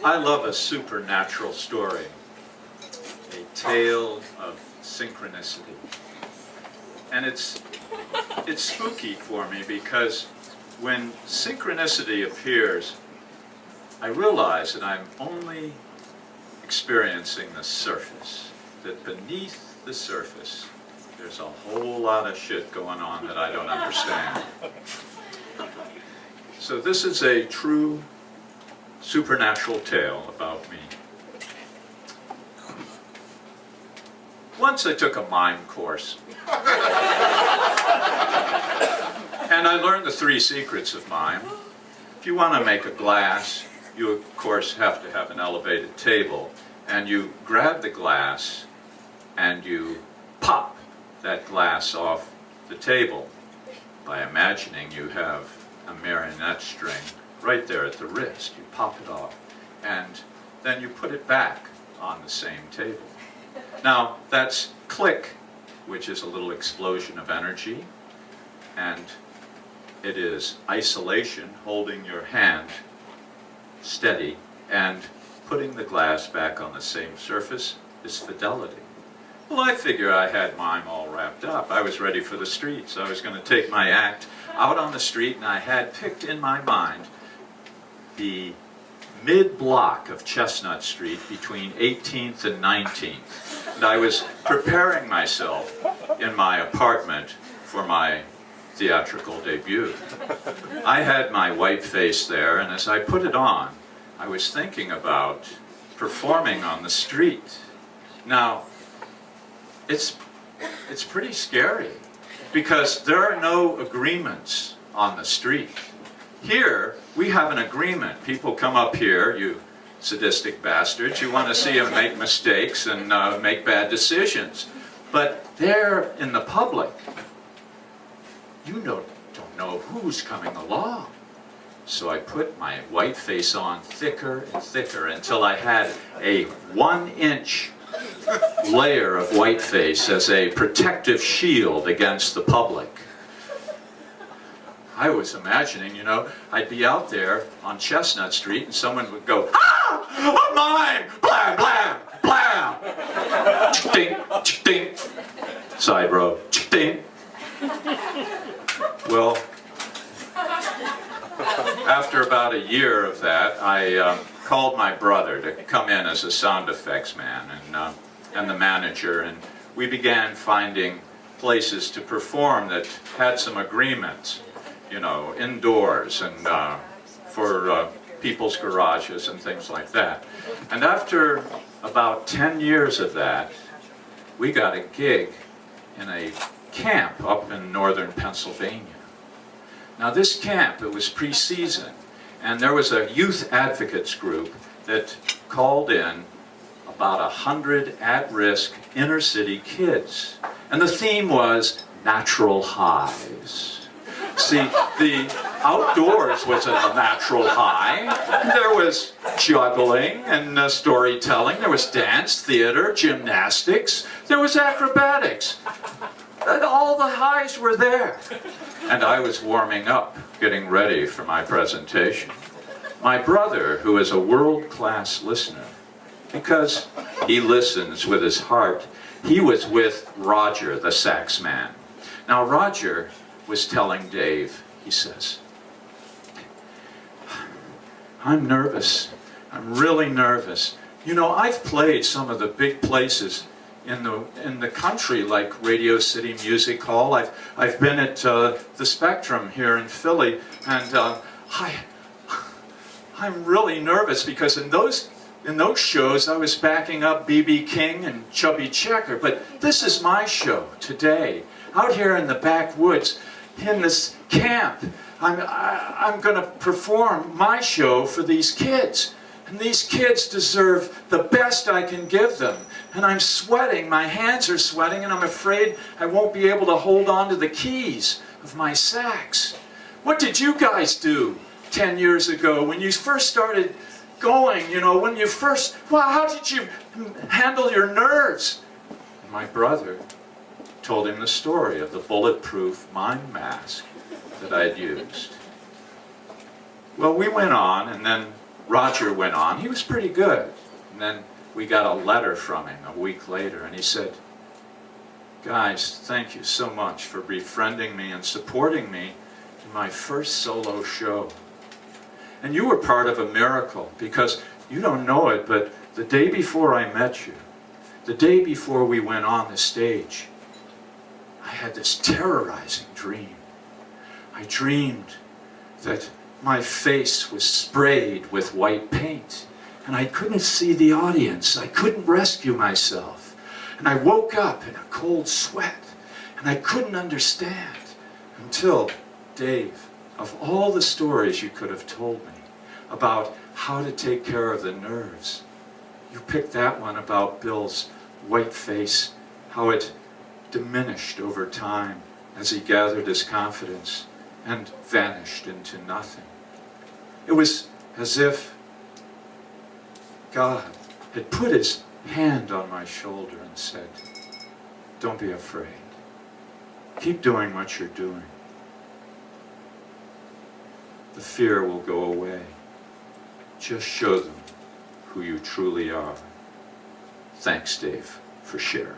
I love a supernatural story, a tale of synchronicity. And it's spooky for me because when synchronicity appears, I realize that I'm only experiencing the surface, that beneath the surface there's a whole lot of shit going on that I don't understand. So this is a true supernatural tale about me. Once I took a mime course, and I learned the 3 secrets of mime. If you want to make a glass, you of course have to have an elevated table, and you grab the glass and you pop that glass off the table by imagining you have a marionette string right there at the wrist. You pop it off, and then you put it back on the same table. Now, that's click, which is a little explosion of energy, and it is isolation, holding your hand steady, and putting the glass back on the same surface is fidelity. Well, I figure I had mime all wrapped up. I was ready for the streets. I was going to take my act out on the street, and I had picked in my mind the mid-block of Chestnut Street between 18th and 19th. And I was preparing myself in my apartment for my theatrical debut. I had my white face there, and as I put it on, I was thinking about performing on the street. Now, it's pretty scary, because there are no agreements on the street. Here, we have an agreement. People come up here, you sadistic bastards, you want to see them make mistakes and make bad decisions. But there in the public, you don't know who's coming along. So I put my white face on thicker and thicker until I had a 1-inch layer of white face as a protective shield against the public. I was imagining, you know, I'd be out there on Chestnut Street and someone would go, "Ah! A mime! Blam, blam, blam!" Ding, ding. Side row. Ding. Well, after about a year of that, I called my brother to come in as a sound effects man and the manager, and we began finding places to perform that had some agreements, you know, indoors and for people's garages and things like that. And after about 10 years of that, we got a gig in a camp up in northern Pennsylvania. Now this camp, it was pre-season, and there was a youth advocates group that called in about 100 at-risk inner-city kids. And the theme was natural highs. See, the outdoors was a natural high. There was juggling and storytelling. There was dance, theater, gymnastics. There was acrobatics. And all the highs were there. And I was warming up, getting ready for my presentation. My brother, who is a world-class listener, because he listens with his heart, he was with Roger, the sax man. Now Roger was telling Dave, he says, "I'm nervous. I'm really nervous. You know, I've played some of the big places in the country, like Radio City Music Hall. I've been at the Spectrum here in Philly, and I'm really nervous because in those shows I was backing up B.B. King and Chubby Checker, but this is my show today, out here in the backwoods, in this camp. I'm going to perform my show for these kids, and these kids deserve the best I can give them. And I'm sweating, my hands are sweating, and I'm afraid I won't be able to hold on to the keys of my sax. What did you guys do 10 years ago when you first started going, you know, how did you handle your nerves?" And my brother told him the story of the bulletproof mime mask that I'd used. Well, we went on, and then Roger went on. He was pretty good. And then we got a letter from him a week later, and he said, "Guys, thank you so much for befriending me and supporting me in my first solo show. And you were part of a miracle, because you don't know it, but the day before I met you, the day before we went on the stage, I had this terrorizing dream. I dreamed that my face was sprayed with white paint, and I couldn't see the audience. I couldn't rescue myself. And I woke up in a cold sweat, and I couldn't understand until, Dave, of all the stories you could have told me about how to take care of the nerves, you picked that one about Bill's white face, how it diminished over time as he gathered his confidence and vanished into nothing. It was as if God had put his hand on my shoulder and said, don't be afraid. Keep doing what you're doing. The fear will go away. Just show them who you truly are. Thanks, Dave, for sharing.